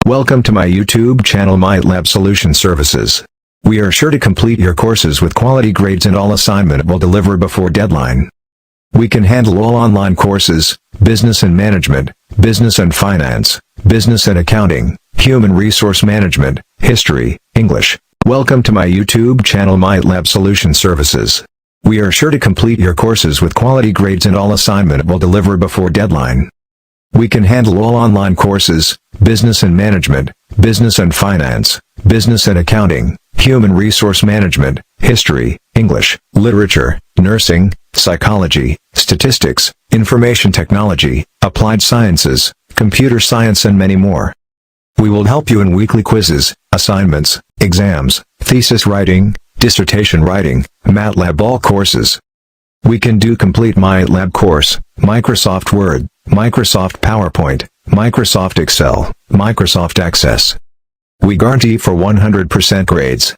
Welcome to my YouTube channel MyLab Solution Services. We are sure to complete your courses with quality grades and all assignment will deliver before deadline. We can handle all online courses, business and management, business and finance, business and accounting, human resource management, history, English. Welcome to my YouTube channel MyLab Solution Services. We are sure to complete your courses with quality grades and all assignment will deliver before deadline. We can handle all online courses, business and management, business and finance, business and accounting, human resource management, history, English, literature, nursing, psychology, statistics, information technology, applied sciences, computer science and many more. We will help you in weekly quizzes, assignments, exams, thesis writing, dissertation writing, MATLAB all courses. We can do complete MyLab course, Microsoft Word, Microsoft PowerPoint, Microsoft Excel, Microsoft Access. We guarantee for 100% grades.